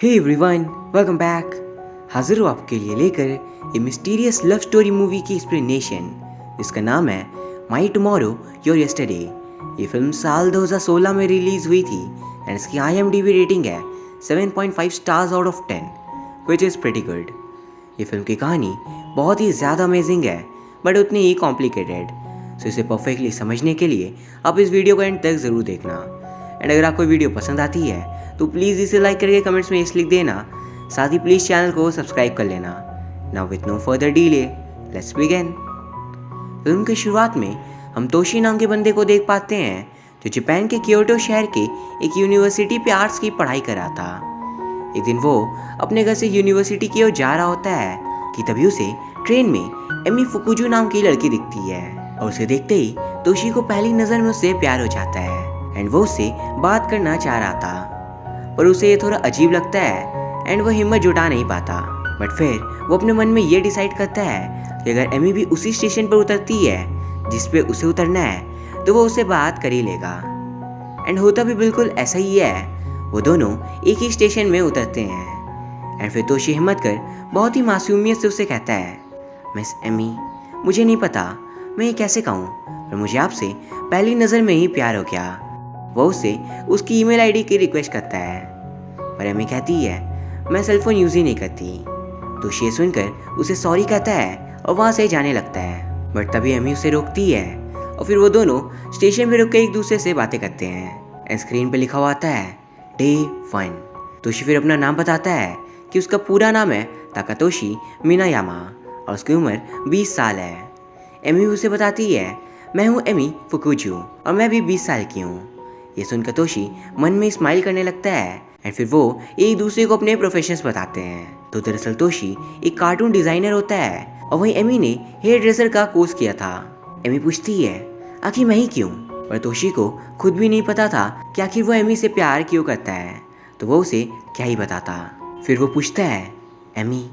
Hey everyone, welcome back. हाजिर हूँ आपके लिए लेकर ये मिस्टीरियस लव स्टोरी मूवी की एक्सप्लेनेशन जिसका नाम है माई टुमारो योर यस्टरडे। ये फिल्म साल 2016 में रिलीज़ हुई थी एंड इसकी IMDb रेटिंग है 7.5 stars out of 10 which is pretty good. ये फिल्म की कहानी बहुत ही ज़्यादा अमेजिंग है बट उतनी ही कॉम्प्लिकेटेड, सो इसे परफेक्टली समझने के लिए आप इस वीडियो को एंड तक ज़रूर देखना। एंड अगर आपको वीडियो पसंद आती है तो प्लीज़ इसे लाइक करके कमेंट्स में यस लिख देना, साथ ही प्लीज़ चैनल को सब्सक्राइब कर लेना। Now with no further delay let's begin. Film की शुरुआत में हम तोशी नाम के बंदे को देख पाते हैं जो जापान के क्योटो शहर के एक यूनिवर्सिटी पे आर्ट्स की पढ़ाई कर रहा था। एक दिन वो अपने घर से यूनिवर्सिटी की ओर जा रहा होता है कि तभी उसे ट्रेन में एमी फुकुजू नाम की लड़की दिखती है और उसे देखते ही तोशी को पहली नज़र में उससे प्यार हो जाता है एंड वो उससे बात करना चाह रहा था, पर उसे ये थोड़ा अजीब लगता है एंड वो हिम्मत जुटा नहीं पाता। बट फिर वो अपने मन में ये डिसाइड करता है कि अगर एमी भी उसी स्टेशन पर उतरती है जिस पे उसे उतरना है तो वो उससे बात कर ही लेगा। एंड होता भी बिल्कुल ऐसा ही है, वो दोनों एक ही स्टेशन में उतरते हैं एंड फिर तोशी हिम्मत कर बहुत ही मासूमियत से उसे कहता है, मिस एमी, मुझे नहीं पता मैं ये कैसे कहूँ पर मुझे आपसे पहली नज़र में ही प्यार हो गया। वो उससे उसकी ईमेल आईडी की रिक्वेस्ट करता है पर एमी कहती है मैं सेलफोन यूज़ ही नहीं करती। तो ये सुनकर उसे सॉरी कहता है और वहाँ से जाने लगता है। बट तभी एमी उसे रोकती है और फिर वो दोनों स्टेशन पे रुक के एक दूसरे से बातें करते हैं एंड स्क्रीन पे लिखा हुआ आता है डे 1। तोशी फिर अपना नाम बताता है कि उसका पूरा नाम है ताकातोशी मिनायामा और उसकी उम्र 20 साल है। एमी उसे बताती है मैं हूँ एमी फुकुजू और मैं भी 20 साल की हूँ। ये सुनकर तोशी मन में स्माइल करने लगता है एंड फिर वो एक दूसरे को अपने प्रोफेशंस बताते हैं। तो दरअसल तोशी एक कार्टून डिजाइनर होता है और वहीं एमी ने हेयर ड्रेसर का कोर्स किया था। एमी पूछती है आखिर मैं ही क्यों, पर तोशी को खुद भी नहीं पता था कि आखिर वो एमी से प्यार क्यों करता है, तो वो उसे क्या ही बताता। फिर वो पूछता है एमी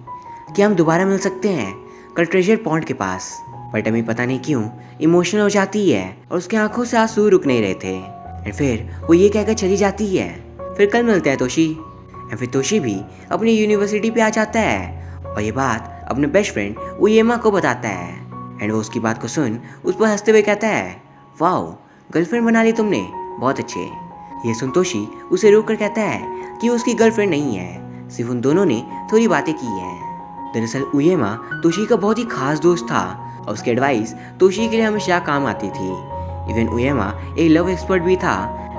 क्या हम दोबारा मिल सकते हैं कल ट्रेजर पॉन्ड के पास। बट एमी पता नहीं क्यों इमोशनल हो जाती है और उसके आंखों से आंसू रुक नहीं रहे थे एंड फिर वो ये कहकर चली जाती है फिर कल मिलते हैं तोशी। एंड फिर तोशी भी अपनी यूनिवर्सिटी पे आ जाता है और ये बात अपने बेस्ट फ्रेंड उएमा को बताता है एंड वो उसकी बात को सुन उस पर हंसते हुए कहता है वाओ गर्लफ्रेंड बना ली तुमने, बहुत अच्छे। ये सुन तोशी उसे रोक कर कहता है कि वो उसकी गर्लफ्रेंड नहीं है, सिर्फ उन दोनों ने थोड़ी बातें की हैं। दरअसल उएमा तोशी का बहुत ही खास दोस्त था और उसकी एडवाइस तोशी के लिए हमेशा काम आती थी। इवन उएमा एक लव एक्सपर्ट भी था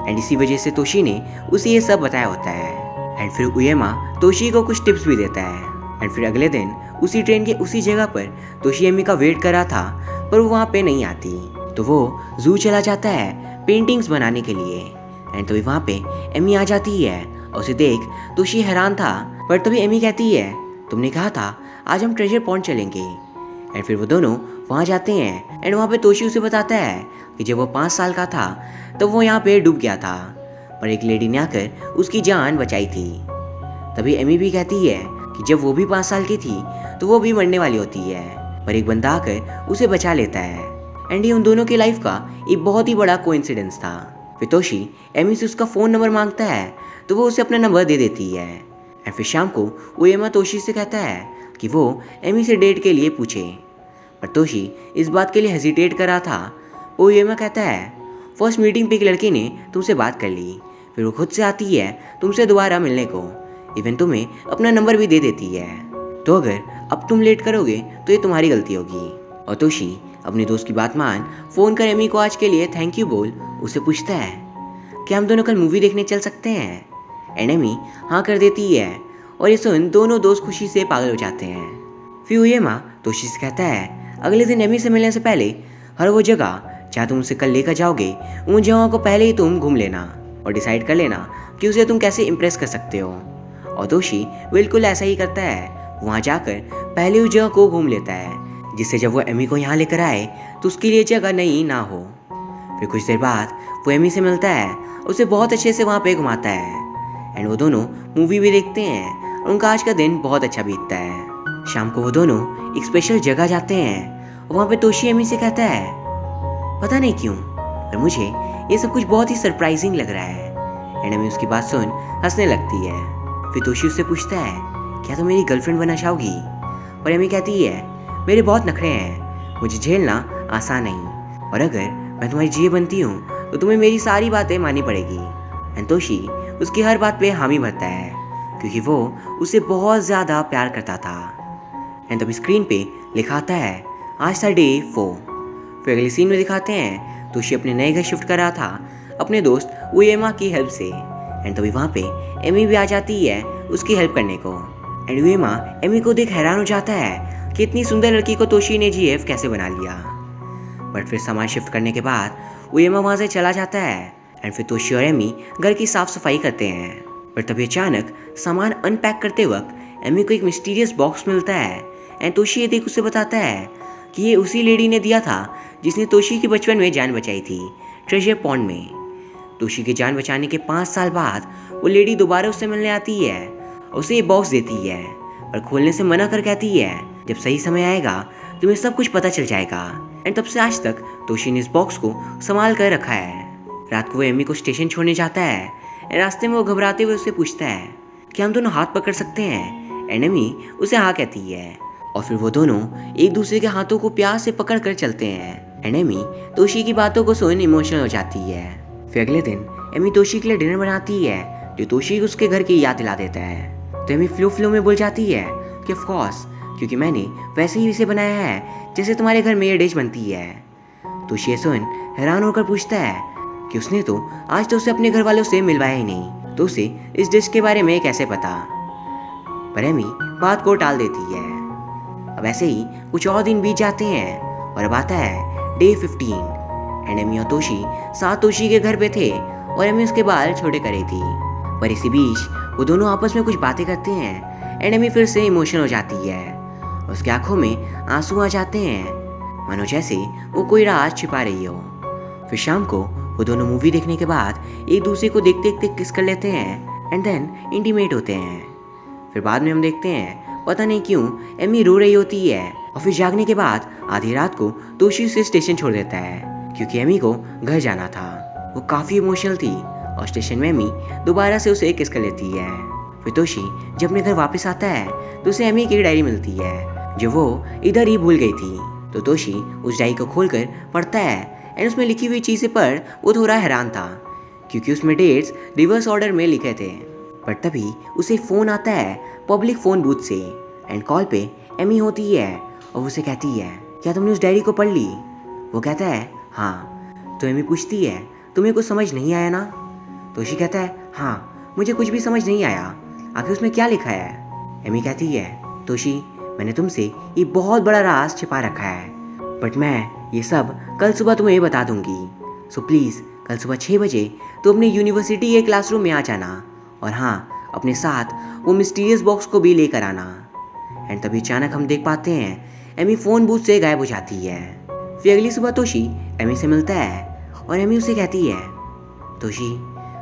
एंड इसी वजह से तोशी ने उसे ये सब बताया होता है। एंड फिर उएमा तोशी को कुछ टिप्स भी देता है एंड फिर अगले दिन उसी ट्रेन के उसी जगह पर तोशी एमी का वेट कर रहा था पर वो वहाँ पे नहीं आती, तो वो जू चला जाता है पेंटिंग्स बनाने के लिए एंड तभी वहाँ पे एमी आ जाती है और उसे देख तोशी हैरान था। पर तभी एमी कहती है तुमने कहा था आज हम ट्रेजर पॉन्ड चलेंगे। एंड फिर वो दोनों वहाँ जाते हैं एंड वहाँ पे तोशी उसे बताता है कि जब वो 5 साल का था तो वो यहाँ पे डूब गया था पर एक लेडी ने आकर उसकी जान बचाई थी। तभी एमी भी कहती है कि जब वो भी 5 साल की थी तो वो भी मरने वाली होती है पर एक बंदा आकर उसे बचा लेता है एंड ये उन दोनों की लाइफ का एक बहुत ही बड़ा कोइंसिडेंस था। फिर तोशी एमी से उसका फ़ोन नंबर मांगता है तो वो उसे अपना नंबर दे देती है एंड फिर शाम को उएमा तोशी से कहता है कि वो एमी से डेट के लिए पूछे, पर तोशी इस बात के लिए हेजिटेट कर रहा था। उएमा कहता है फर्स्ट मीटिंग पे एक लड़की ने तुमसे बात कर ली, फिर वो खुद से आती है तुमसे दोबारा मिलने को, इवन तुम्हें अपना नंबर भी दे देती है, तो अगर अब तुम लेट करोगे तो ये तुम्हारी गलती होगी। और तोशी अपने दोस्त की बात मान फ़ोन कर एमी को आज के लिए थैंक यू बोल उसे पूछता है कि हम दोनों कल मूवी देखने चल सकते हैं। एंड एमी हाँ कर देती है और ये सुन दोनों दोस्त खुशी से पागल हो जाते हैं। फिर उएमा तोशी से कहता है अगले दिन एमी से मिलने से पहले हर वो जगह जहाँ तुम उसे कल लेकर जाओगे उन जगहों को पहले ही तुम घूम लेना और डिसाइड कर लेना कि उसे तुम कैसे इम्प्रेस कर सकते हो। और तोशी बिल्कुल ऐसा ही करता है, वहाँ जाकर पहले उस जगह को घूम लेता है जिससे जब वो एमी को यहाँ लेकर आए तो उसके लिए जगह नई ना हो। फिर कुछ देर बाद वो एमी से मिलता है, उसे बहुत अच्छे से वहाँ पे घुमाता है एंड वो दोनों मूवी भी देखते हैं और उनका आज का दिन बहुत अच्छा बीतता है। शाम को वो दोनों एक स्पेशल जगह जाते हैं और वहाँ पे तोशी एमी से कहता है पता नहीं क्यों पर मुझे ये सब कुछ बहुत ही सरप्राइजिंग लग रहा है एंड एमी उसकी बात सुन हंसने लगती है। फिर तोशी उससे पूछता है, क्या तुम मेरी गर्लफ्रेंड बनना चाहोगी? पर एमी कहती है, मेरे बहुत नखरे हैं, मुझे झेलना आसान नहीं, और अगर मैं तुम्हारी जी बनती हूँ तो तुम्हें मेरी सारी बातें माननी पड़ेगी। एंड तोशी उसकी हर बात पे हामी भरता है क्योंकि वो उसे बहुत ज़्यादा प्यार करता था। एंड तभी स्क्रीन पे लिखा आता है, आज था डे 4। फिर अगले सीन में दिखाते हैं तोशी अपने नए घर शिफ्ट कर रहा था अपने दोस्त उएमा की हेल्प से। एंड तभी वहाँ पे एमी भी आ जाती है उसकी हेल्प करने को। एंड उएमा एमी को देख हैरान हो जाता है कि इतनी सुंदर लड़की को तोशी ने जीएफ कैसे बना लिया। बट फिर सामान शिफ्ट करने के बाद उएमा वहाँ से चला जाता है। एंड फिर तोशी और एमी घर की साफ सफाई करते हैं। पर तभी अचानक सामान अनपैक करते वक्त एमी को एक मिस्टीरियस बॉक्स मिलता है। एंड तोशी ये देख उसे बताता है कि ये उसी लेडी ने दिया था जिसने तोशी की बचपन में जान बचाई थी ट्रेजर पॉन्ड में। तोशी की जान बचाने के 5 साल बाद वो लेडी दोबारा उससे मिलने आती है और उसे ये बॉक्स देती है, पर खोलने से मना कर कहती है, जब सही समय आएगा तुम्हें सब कुछ पता चल जाएगा। एंड तब से आज तक तोशी ने इस बॉक्स को संभाल कर रखा है। रात को वो एमी को स्टेशन छोड़ने जाता है। रास्ते में वो घबराते हुए उससे पूछता है कि हम दोनों हाथ पकड़ सकते हैं। एंड एमी उसे हाँ कहती है और फिर वो दोनों एक दूसरे के हाथों को प्यार से पकड़ कर चलते हैं। एंड एमी तोशी की बातों को सुन इमोशनल हो जाती है। फिर अगले दिन एमी तोशी के लिए डिनर बनाती है जो तोशी को उसके घर की याद दिला देता है। तो एमी फ्लो में बोल जाती है कि ऑफ कोर्स, क्योंकि मैंने वैसे ही इसे बनाया है जैसे तुम्हारे घर में ये डिश बनती है। तोशी सुन हैरान होकर पूछता है कि उसने तो आज तो उसे अपने घर वालों से मिलवाया ही नहीं, तो उसे इस डिश के बारे में कैसे पता। पर एमी बात को टाल देती है। अब ऐसे ही कुछ और दिन बीत जाते हैं और अब आता है डे 15। एंड एमी और तोशी साथ तोशी के घर पे थे और एमी उसके बाल छोटे करे थी। पर इसी बीच वो दोनों आपस में कुछ बातें करते हैं। एंड एमी फिर से इमोशनल हो जाती है और उसकी आंखों में आंसू आ जाते हैं, मानो जैसे वो कोई राज छिपा रही हो। फिर शाम को वो दोनों मूवी देखने के बाद एक दूसरे को देखते देखते किस कर लेते हैं एंड देन इंटीमेट होते हैं। फिर बाद में हम देखते हैं पता नहीं क्यों एमी रो रही होती है और फिर जागने के बाद आधी रात को तोशी उसे स्टेशन छोड़ देता है क्योंकि एमी को घर जाना था। वो काफ़ी इमोशनल थी और स्टेशन में एमी दोबारा से उसे किस कर लेती है। फिर तोशी जब अपने घर वापस आता है तो उसे एमी की डायरी मिलती है जो वो इधर ही भूल गई थी। तो तोशी उस डायरी को खोलकर पढ़ता है एंड उसमें लिखी हुई चीज़ें पर वो थोड़ा हैरान था क्योंकि उसमें डेट्स रिवर्स ऑर्डर में लिखे थे। पर तभी उसे फ़ोन आता है पब्लिक फ़ोन बूथ से एंड कॉल पे एमी होती है और उसे कहती है, क्या तुमने उस डायरी को पढ़ ली? वो कहता है हाँ। तो एमी पूछती है, तुम्हें कुछ समझ नहीं आया ना? तोशी कहता है हाँ, मुझे कुछ भी समझ नहीं आया, आखिर उसमें क्या लिखा है? एमी कहती है, तोशी मैंने तुमसे ये बहुत बड़ा राज छिपा रखा है, बट मैं ये सब कल सुबह तुम्हें बता दूंगी। सो प्लीज़ कल सुबह 6 बजे तो अपने यूनिवर्सिटी के क्लासरूम में आ जाना, और हाँ अपने साथ वो मिस्टीरियस बॉक्स को भी लेकर आना। एंड तभी अचानक हम देख पाते हैं एमी फ़ोन बूथ से गायब हो जाती है। फिर अगली सुबह तोशी एमी से मिलता है और एमी उसे कहती है, तोशी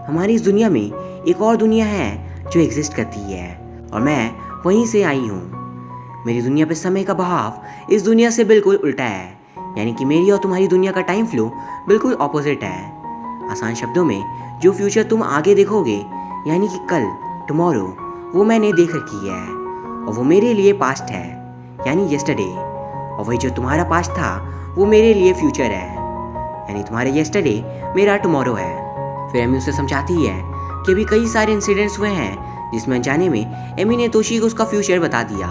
हमारी इस दुनिया में एक और दुनिया है जो एग्जिस्ट करती है और मैं वहीं से आई हूँ। मेरी दुनिया पे समय का बहाव इस दुनिया से बिल्कुल उल्टा है, यानी कि मेरी और तुम्हारी दुनिया का टाइम फ्लो बिल्कुल ऑपोजिट है। आसान शब्दों में जो फ्यूचर तुम आगे देखोगे यानी कि कल, टुमारो, वो मैंने देख रखी है और वो मेरे लिए पास्ट है यानी येस्टरडे, और वही जो तुम्हारा पास्ट था वो मेरे लिए फ्यूचर है यानी तुम्हारे येस्टरडे मेरा टुमारो है। फिर एमी उसे समझाती है कि अभी कई सारे इंसिडेंट्स हुए हैं जिसमें अनजाने में एमी ने तोशी को उसका फ्यूचर बता दिया,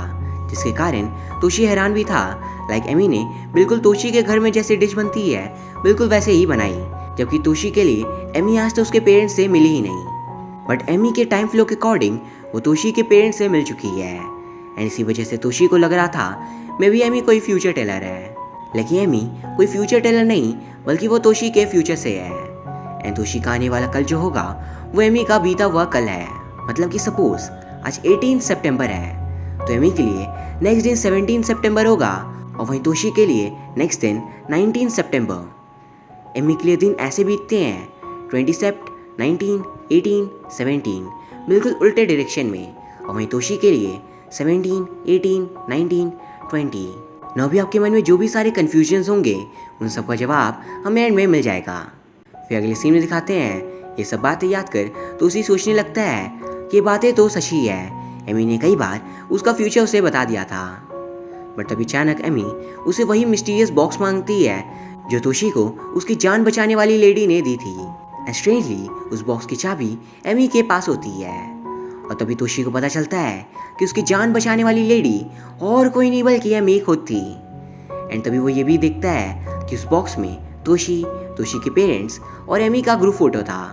जिसके कारण तोशी हैरान भी था। लाइक एमी ने बिल्कुल तोशी के घर में जैसे डिश बनती है बिल्कुल वैसे ही बनाई, जबकि तोशी के लिए एमी आज तो उसके पेरेंट्स से मिली ही नहीं। बट एमी के टाइम फ्लो के अकॉर्डिंग वो तोशी के पेरेंट्स से मिल चुकी है एंड इसी वजह से तोशी को लग रहा था मे बी एमी कोई फ्यूचर टेलर है, लेकिन एमी कोई फ्यूचर टेलर नहीं बल्कि वो तोशी के फ्यूचर से है। एंड तोशी का आने वाला कल जो होगा वो एमी का बीता हुआ कल है। मतलब कि सपोज आज 18 सितंबर है तो एमी के लिए नेक्स्ट दिन 17 सितंबर होगा और वहीं तोशी के लिए नेक्स्ट दिन 19 सितंबर। एमी के लिए दिन ऐसे बीतते हैं 20 सेप्ट, 19, 18, 17 बिल्कुल उल्टे डायरेक्शन में, और वहीं तोशी के लिए 17, 18, 19, 20। न भी आपके मन में जो भी सारे कन्फ्यूजन्स होंगे उन सब का जवाब हमें एंड में मिल जाएगा। फिर अगले सीन में दिखाते हैं ये सब बातें याद कर तोशी सोचने लगता है ये बातें तो सच ही है, एमी ने कई बार उसका फ्यूचर उसे बता दिया था। बट तभी अचानक एमी उसे वही मिस्टीरियस बॉक्स मांगती है जो तोशी को उसकी जान बचाने वाली लेडी ने दी थी। एंड स्ट्रेंजली उस बॉक्स की चाबी एमी के पास होती है। और तभी तोशी को पता चलता है कि उसकी जान बचाने वाली लेडी और कोई नहीं बल्कि एमी खुद थी। एंड तभी वो ये भी देखता है कि उस बॉक्स में तोशी के पेरेंट्स और एमी का ग्रुप फोटो था।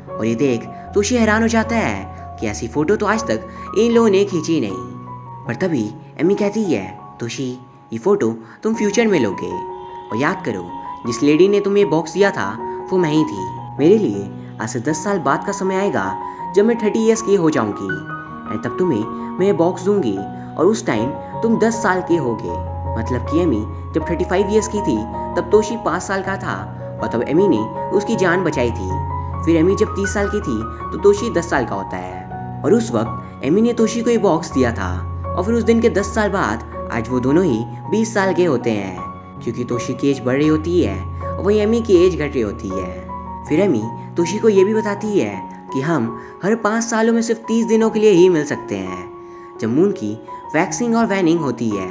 और ये देख तोशी हैरान हो जाता है कि ऐसी फोटो तो आज तक इन लोगों ने खींची नहीं। पर तभी एमी कहती है, तोशी ये फोटो तुम फ्यूचर में लोगे और याद करो जिस लेडी ने तुम्हें बॉक्स दिया था वो मैं ही थी। मेरे लिए आज से 10 साल बाद का समय आएगा जब मैं 30 ईयर्स की हो जाऊंगी एंड तब तुम्हें मैं बॉक्स दूंगी और उस टाइम तुम 10 साल के होगे। मतलब कि एमी जब 35 ईयर्स की थी तब तोशी 5 साल का था और तब एमी ने उसकी जान बचाई थी। फिर एमी जब 30 साल की थी तो तोशी 10 साल का होता है और उस वक्त एमी ने तोशी को ये बॉक्स दिया था। और फिर उस दिन के 10 साल बाद आज वो दोनों ही 20 साल के होते हैं, क्योंकि तोशी की एज बढ़ रही होती है और वहीं एमी की एज घट रही होती है। फिर एमी तोशी को ये भी बताती है कि हम हर 5 सालों में सिर्फ 30 दिनों के लिए ही मिल सकते हैं, जब मून की वैक्सिंग और वैनिंग होती है।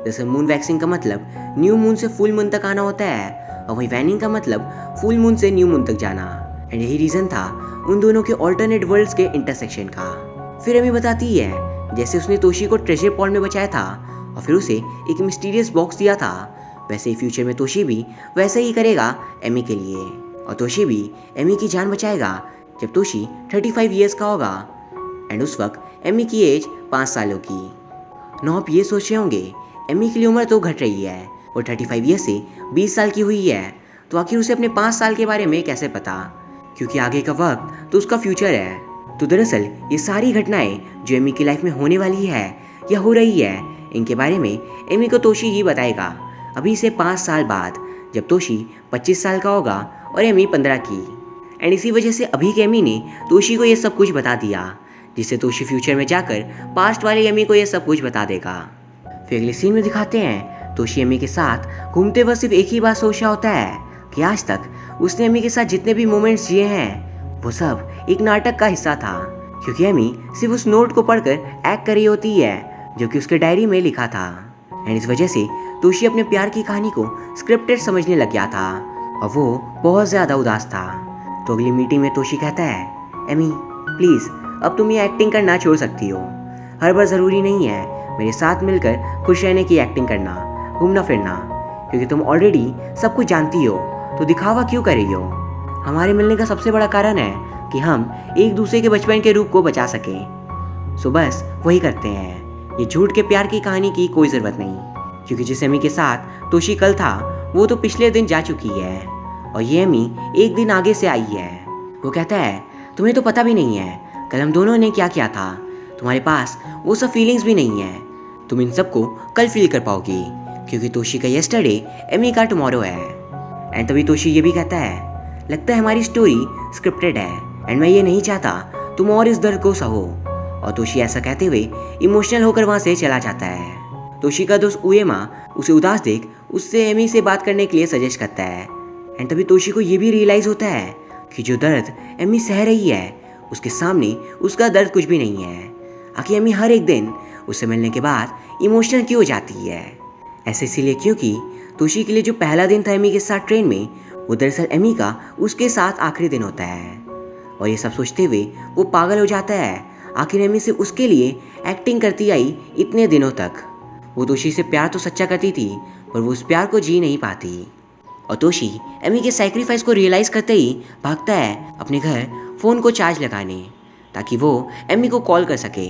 जैसे मून वैक्सिंग का मतलब न्यू मून से फुल मून तक आना होता है और वहीं वैनिंग का मतलब फुल मून से न्यू मून तक जाना। एंड यही रीज़न था उन दोनों के ऑल्टरनेट वर्ल्ड्स के इंटरसेक्शन का। फिर एमी बताती है जैसे उसने तोशी को ट्रेजर पॉन्ड में बचाया था और फिर उसे एक मिस्टीरियस बॉक्स दिया था, वैसे ही फ्यूचर में तोशी भी वैसे ही करेगा एमी के लिए। और तोशी भी एमी की जान बचाएगा जब तोशी 35 ईयर्स का होगा एंड उस वक्त एमी की एज 5 सालों की। नो आप ये सोच रहे होंगे एमी की उम्र तो घट रही है और 35 ईयर्स से 20 साल की हुई है, तो आखिर उसे अपने 5 साल के बारे में कैसे पता, क्योंकि आगे का वक्त तो उसका फ्यूचर है। तो दरअसल ये सारी घटनाएं जो एमी की लाइफ में होने वाली है या हो रही है, इनके बारे में एमी को तोशी ही बताएगा अभी से 5 साल बाद, जब तोशी 25 साल का होगा और एमी 15 की। एंड इसी वजह से अभी के एमी ने तोशी को ये सब कुछ बता दिया, जिससे तोशी फ्यूचर में जाकर पास्ट वाले एमी को ये सब कुछ बता देगा। फिर अगले सीन में दिखाते हैं तोशी एमी के साथ घूमते वक्त सिर्फ एक ही बात सोच रहा होता है कि आज तक उसने एमी के साथ जितने भी मोमेंट्स जिए हैं वो सब एक नाटक का हिस्सा था, क्योंकि एमी सिर्फ उस नोट को पढ़कर एक्ट कर रही होती है जो कि उसके डायरी में लिखा था। एंड इस वजह से तोशी अपने प्यार की कहानी को स्क्रिप्टेड समझने लग गया था और वो बहुत ज़्यादा उदास था। तो अगली मीटिंग में तोशी कहता है, एमी प्लीज़ अब तुम ये एक्टिंग करना छोड़ सकती हो, हर बार ज़रूरी नहीं है मेरे साथ मिलकर खुश रहने की एक्टिंग करना, घूमना फिरना, क्योंकि तुम ऑलरेडी सब कुछ जानती हो, तो दिखावा क्यों कर रही हो। हमारे मिलने का सबसे बड़ा कारण है कि हम एक दूसरे के बचपन के रूप को बचा सकें। सो बस वही करते हैं, ये झूठ के प्यार की कहानी की कोई ज़रूरत नहीं, क्योंकि जिस एमी के साथ तोशी कल था वो तो पिछले दिन जा चुकी है और ये एमी एक दिन आगे से आई है। वो कहता है, तुम्हें तो पता भी नहीं है कल हम दोनों ने क्या किया था, तुम्हारे पास वो सब फीलिंग्स भी नहीं है, तुम इन सबको कल फील कर पाओगी, क्योंकि तोशी का येस्टरडे एमी का टुमारो है। एंड तभी तोशी ये भी कहता है, लगता है हमारी स्टोरी स्क्रिप्टेड है एंड मैं ये नहीं चाहता तुम और इस दर्द को सहो। और तोशी ऐसा कहते हुए इमोशनल होकर वहाँ से चला जाता है। तोशी का दोस्त उएमा उसे उदास देख उससे एमी से बात करने के लिए सजेस्ट करता है। एंड तभी तोशी को ये भी रियलाइज़ होता है कि जो दर्द एमी सह रही है उसके सामने उसका दर्द कुछ भी नहीं है। आखिर एमी हर एक दिन उससे मिलने के बाद इमोशनल क्यों हो जाती है, ऐसे इसीलिए क्योंकि तोशी के लिए जो पहला दिन था एमी के साथ ट्रेन में, वो दरअसल एमी का उसके साथ आखिरी दिन होता है। और ये सब सोचते हुए वो पागल हो जाता है, आखिर एमी से उसके लिए एक्टिंग करती आई इतने दिनों तक। वो तोशी से प्यार तो सच्चा करती थी पर वो उस प्यार को जी नहीं पाती। और तोशी एमी के सैक्रिफाइस को रियलाइज़ करते ही भागता है अपने घर फ़ोन को चार्ज लगाने, ताकि वो एमी को कॉल कर सके।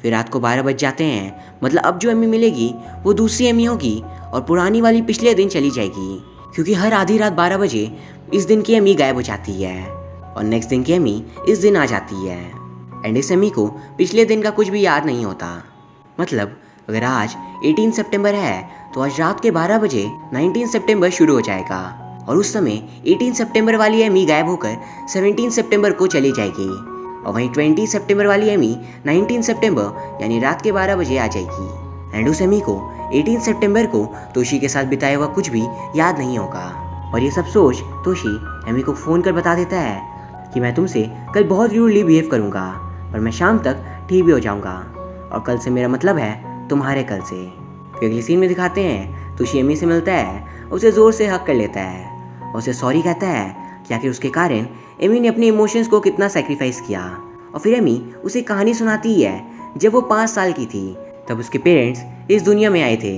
फिर रात को 12 बज जाते हैं, मतलब अब जो एमी मिलेगी वो दूसरी एमी होगी और पुरानी वाली पिछले दिन चली जाएगी, क्योंकि हर आधी रात 12 बजे इस दिन की एमी गायब हो जाती है और नेक्स्ट दिन की एमी इस दिन आ जाती है। एंड इस एमी को पिछले दिन का कुछ भी याद नहीं होता। मतलब अगर आज 18 सितंबर है तो आज रात के 12 बजे 19 सितंबर शुरू हो जाएगा और उस समय 18 सितंबर वाली एमी गायब होकर 17 सितंबर को चली जाएगी और वहीं 20 सितंबर वाली एमी 19 सितंबर यानी रात के 12 बजे आ जाएगी। एंड उस एमी को 18 सितंबर को तोशी के साथ बिताया हुआ कुछ भी याद नहीं होगा। और ये सब सोच तोशी एमी को फ़ोन कर बता देता है कि मैं तुमसे कल बहुत रूडली बिहेव करूँगा, और मैं शाम तक ठीक भी हो जाऊंगा, और कल से मेरा मतलब है तुम्हारे कल से। फिर अगली सीन में दिखाते हैं तोशी एमी से मिलता है, उसे ज़ोर से हक कर लेता है और उसे सॉरी कहता है कि आखिर उसके कारण एमी ने अपने इमोशंस को कितना सेक्रीफाइस किया। और फिर एमी उसे कहानी सुनाती है जब वो 5 साल की थी, तब उसके पेरेंट्स इस दुनिया में आए थे।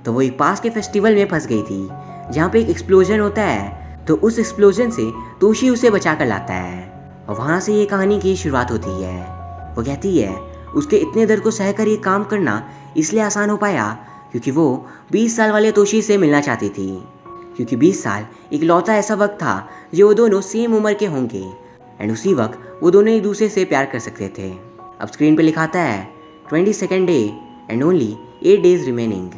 तो वो एक पास के फेस्टिवल में फंस गई थी जहाँ पे एक एक्सप्लोजन होता है। तो उस एक्सप्लोजन से तोशी उसे बचा कर लाता है और वहाँ से ये कहानी की शुरुआत होती है। वो कहती है उसके इतने दर्द को सहकर ये काम करना इसलिए आसान हो पाया क्योंकि वो 20 साल वाले तोशी से मिलना चाहती थी, क्योंकि 20 साल एक लौता ऐसा वक्त था जो वो दोनों सेम उम्र के होंगे एंड उसी वक्त वो दोनों एक दूसरे से प्यार कर सकते थे। अब स्क्रीन पे लिखा आता है 22nd day and only 8 days remaining.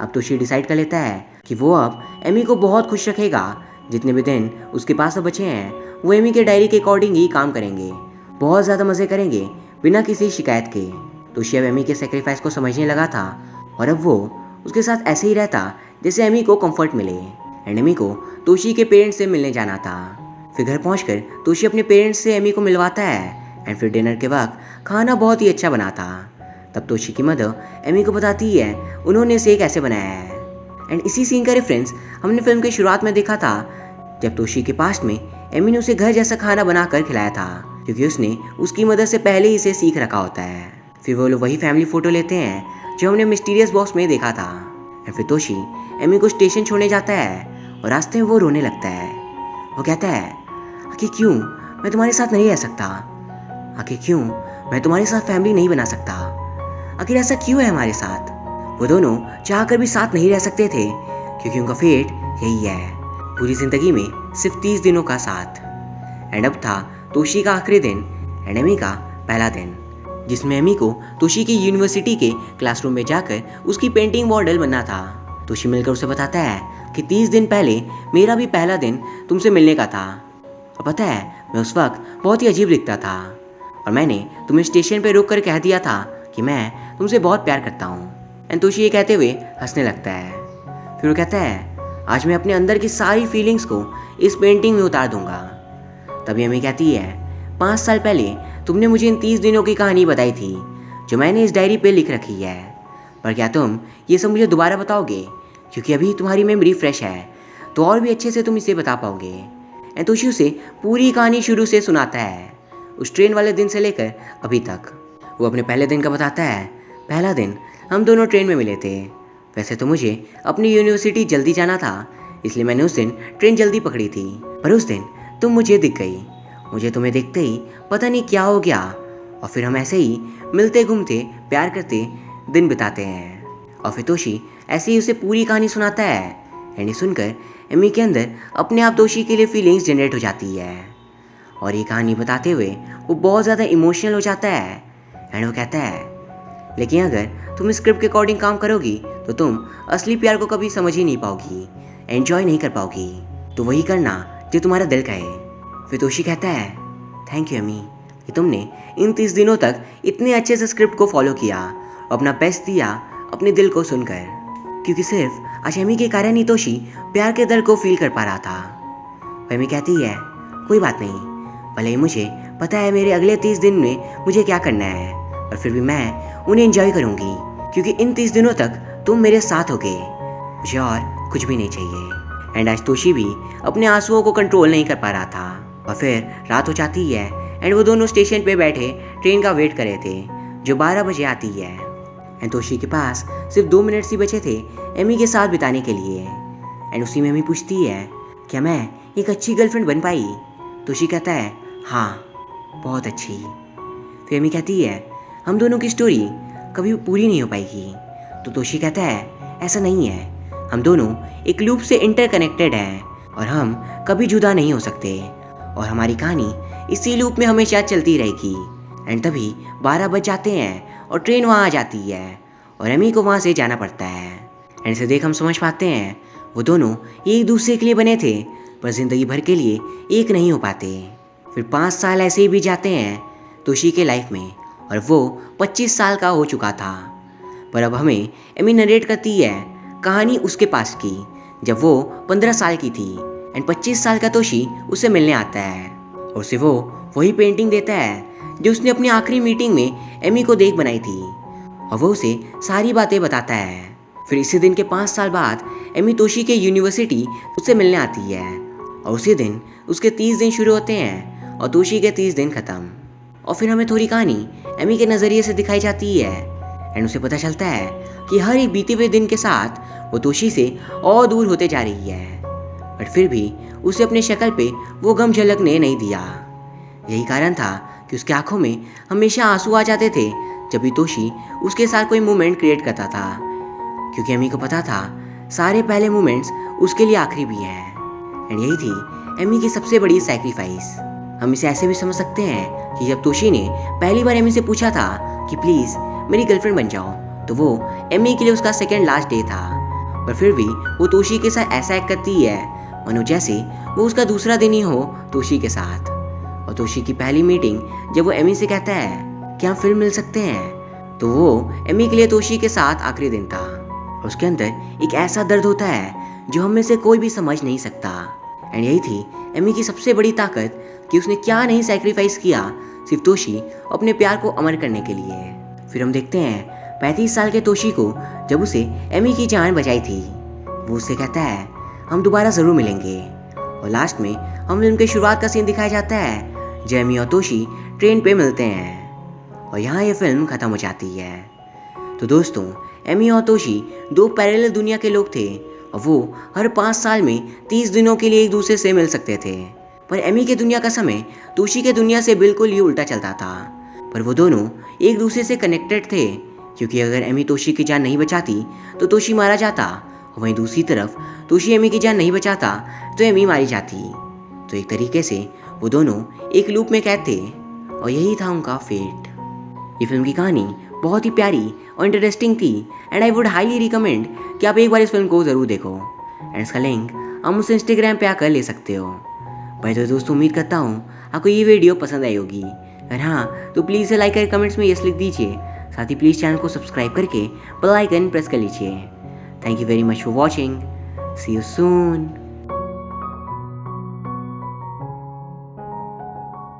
अब तोशी डिसाइड कर लेता है कि वो अब एमी को बहुत खुश रखेगा। जितने भी दिन उसके पास अब बचे हैं वो एमी के डायरी के अकॉर्डिंग ही काम करेंगे, बहुत ज़्यादा मज़े करेंगे बिना किसी शिकायत के। तोशी अब एमी के सेक्रीफाइस को समझने लगा था और अब वो उसके साथ ऐसे ही रहता जैसे एमी को कंफर्ट मिले। एंड एमी को तोशी के पेरेंट्स से मिलने जाना था। फिर घर पहुंचकर तोशी अपने पेरेंट्स से एमी को मिलवाता है एंड फिर डिनर के वक्त खाना बहुत ही अच्छा बना था। तब तोशी की मदर एमी को बताती है उन्होंने इसे कैसे बनाया है। एंड इसी सीन का रेफरेंस हमने फिल्म के शुरुआत में देखा था जब तोशी के पास्ट में एमी ने उसे घर जैसा खाना बनाकर खिलाया था, क्योंकि उसने उसकी मदर से पहले ही इसे सीख रखा होता है। फिर वो लोग वही फैमिली फ़ोटो लेते हैं जो हमने मिस्टीरियस बॉक्स में देखा था। एंड फिर तोशी एमी को स्टेशन छोड़ने जाता है और रास्ते में वो रोने लगता है। वो कहता है आखिर क्यों मैं तुम्हारे साथ नहीं रह सकता, आखिर क्यों मैं तुम्हारे साथ फैमिली नहीं बना सकता, आखिर ऐसा क्यों है हमारे साथ। वो दोनों चाहकर भी साथ नहीं रह सकते थे क्योंकि उनका फेट यही है, पूरी ज़िंदगी में सिर्फ 30 दिनों का साथ। एंड अब था तोशी का आखिरी दिन एंड एमी का पहला दिन, जिसमें एमी को तोशी की यूनिवर्सिटी के क्लासरूम में जाकर उसकी पेंटिंग मॉडल बनना था। तोशी मिलकर उसे बताता है कि 30 दिन पहले मेरा भी पहला दिन तुमसे मिलने का था, और पता है मैं उस वक्त बहुत ही अजीब दिखता था और मैंने तुम्हें स्टेशन पर रोक कर कह दिया था कि मैं तुमसे बहुत प्यार करता हूँ। एंड तोशी ये कहते हुए हंसने लगता है। फिर वो कहता है आज मैं अपने अंदर की सारी फीलिंग्स को इस पेंटिंग में उतार दूंगा। तभी एमी कहती है 5 साल पहले तुमने मुझे इन 30 दिनों की कहानी बताई थी जो मैंने इस डायरी पे लिख रखी है, पर क्या तुम ये सब मुझे दोबारा बताओगे, क्योंकि अभी तुम्हारी मेमोरी फ्रेश है तो और भी अच्छे से तुम इसे बता पाओगे। एंड तोशी उसे पूरी कहानी शुरू से सुनाता है, उस ट्रेन वाले दिन से लेकर अभी तक। वो अपने पहले दिन का बताता है, पहला दिन हम दोनों ट्रेन में मिले थे। वैसे तो मुझे अपनी यूनिवर्सिटी जल्दी जाना था इसलिए मैंने उस दिन ट्रेन जल्दी पकड़ी थी, पर उस दिन तुम मुझे दिख गई। मुझे तुम्हें देखते ही पता नहीं क्या हो गया और फिर हम ऐसे ही मिलते घूमते प्यार करते दिन बिताते हैं। और फिर तोशी ऐसे ही उसे पूरी कहानी सुनाता है एंड ये सुनकर एमी के अंदर अपने आप तोशी के लिए फीलिंग्स जनरेट हो जाती है और ये कहानी बताते हुए वो बहुत ज़्यादा इमोशनल हो जाता है। एंड वो कहता है लेकिन अगर तुम स्क्रिप्ट के अकॉर्डिंग काम करोगी तो तुम असली प्यार को कभी समझ ही नहीं पाओगी, एंजॉय नहीं कर पाओगी, तो वही करना जो तुम्हारा दिल कहे। फिर तोशी कहता है थैंक यू एमी कि तुमने इन 30 दिनों तक इतने अच्छे से स्क्रिप्ट को फॉलो किया और अपना बेस्ट दिया अपने दिल को सुनकर, क्योंकि सिर्फ आज एमी के कारण ही तोशी प्यार के दर्द को फील कर पा रहा था। एमी कहती है कोई बात नहीं, भले ही मुझे पता है मेरे अगले 30 दिन में मुझे क्या करना है, और फिर भी मैं उन्हें एंजॉय करूंगी क्योंकि इन 30 दिनों तक तुम मेरे साथ होगे, मुझे और कुछ भी नहीं चाहिए। एंड आज तोशी भी अपने आंसुओं को कंट्रोल नहीं कर पा रहा था और फिर रात हो जाती है एंड वो दोनों स्टेशन पे बैठे ट्रेन का वेट कर रहे थे जो 12 बजे आती है। एंड तोशी के पास सिर्फ 2 मिनट ही बचे थे एमी के साथ बिताने के लिए। एंड उसी में एमी पूछती है क्या मैं एक अच्छी गर्लफ्रेंड बन पाई। तोशी कहता है हाँ बहुत अच्छी। फिर एमी कहती है हम दोनों की स्टोरी कभी पूरी नहीं हो पाएगी। तो तोशी कहता है ऐसा नहीं है, हम दोनों एक लूप से इंटरकनेक्टेड हैं और हम कभी जुदा नहीं हो सकते और हमारी कहानी इसी लूप में हमेशा चलती रहेगी। एंड तभी 12 बज जाते हैं और ट्रेन वहाँ आ जाती है और एमी को वहाँ से जाना पड़ता है। एंड इसे देख हम समझ पाते हैं वो दोनों एक दूसरे के लिए बने थे पर ज़िंदगी भर के लिए एक नहीं हो पाते। फिर 5 साल ऐसे ही भी जाते हैं तोशी के लाइफ में और वो 25 साल का हो चुका था। पर अब हमें एमी नरेट करती है कहानी उसके पास की जब वो 15 साल की थी एंड 25 साल का तोशी उससे मिलने आता है और उसे वो वही पेंटिंग देता है जो उसने अपनी आखिरी मीटिंग में एमी को देख बनाई थी, और वो उसे सारी बातें बताता है। फिर इसी दिन के 5 साल बाद एमी तोशी के यूनिवर्सिटी उससे मिलने आती है, और उसी दिन उसके 30 दिन शुरू होते हैं और तोशी के 30 दिन खत्म। और फिर हमें थोड़ी कहानी एमी के नज़रिए से दिखाई जाती है, एंड उसे पता चलता है कि हर एक बीते हुए दिन के साथ वो तोशी से और दूर होते जा रही है, बट फिर भी उसे अपने शक्ल पे वो गम झलकने नहीं दिया। यही कारण था कि उसकी आंखों में हमेशा आंसू आ जाते थे जब भी तोशी उसके साथ कोई मोमेंट क्रिएट करता था, क्योंकि एमी को पता था सारे पहले मोमेंट्स उसके लिए आखिरी भी हैं। एंड यही थी एमी की सबसे बड़ी सैक्रिफाइस। हम इसे ऐसे भी समझ सकते हैं कि जब तोशी ने पहली बार एमी से पूछा था कि प्लीज़ मेरी गर्लफ्रेंड बन जाओ, तो वो एमी के लिए उसका सेकेंड लास्ट डे था, पर फिर भी वो तोशी के साथ ऐसा एक्ट करती है मानो जैसे वो उसका दूसरा दिन ही हो तोशी के साथ। और तोशी की पहली मीटिंग जब वो एमी से कहता है कि हम फिल्म मिल सकते हैं, तो वो एमी के लिए तोशी के साथ आखिरी दिन था। उसके अंदर एक ऐसा दर्द होता है जो हम में से कोई भी समझ नहीं सकता। एंड यही थी एमी की सबसे बड़ी ताकत कि उसने क्या नहीं सैक्रिफाइस किया सिर्फ तोशी अपने प्यार को अमर करने के लिए। फिर हम देखते हैं 35 साल के तोशी को जब उसे एमी की जान बचाई थी। वो उससे कहता है हम दोबारा ज़रूर मिलेंगे। और लास्ट में हम फिल्म के शुरुआत का सीन दिखाया जाता है जब एमी और तोशी ट्रेन पे मिलते हैं, और यहाँ ये फिल्म ख़त्म हो जाती है। तो दोस्तों, एमी और तोशी 2 पैरेलल दुनिया के लोग थे, और वो हर 5 साल में 30 दिनों के लिए एक दूसरे से मिल सकते थे। पर एमी के दुनिया का समय तोशी के दुनिया से बिल्कुल ही उल्टा चलता था। पर वो दोनों एक दूसरे से कनेक्टेड थे, क्योंकि अगर एमी तोशी की जान नहीं बचाती तो तोशी मारा जाता, और वहीं दूसरी तरफ तोशी एमी की जान नहीं बचाता तो एमी मारी जाती। तो एक तरीके से वो दोनों एक लूप में कैद थे, और यही था उनका फेट। ये फिल्म की कहानी बहुत ही प्यारी और इंटरेस्टिंग थी, and I would highly recommend कि आप एक बार इस फिल्म को ज़रूर देखो। एंड इसका लिंक आप मुझसे इंस्टाग्राम पे आकर ले सकते हो। भाई तो दोस्तों, उम्मीद करता हूँ आपको ये वीडियो पसंद आई होगी। अगर हाँ तो प्लीज़ लाइक कर कमेंट्स में यस लिख दीजिए। साथ ही प्लीज़ चैनल को सब्सक्राइब करके बेल आइकन प्रेस कर लीजिए। Thank you very much for watching. See you soon.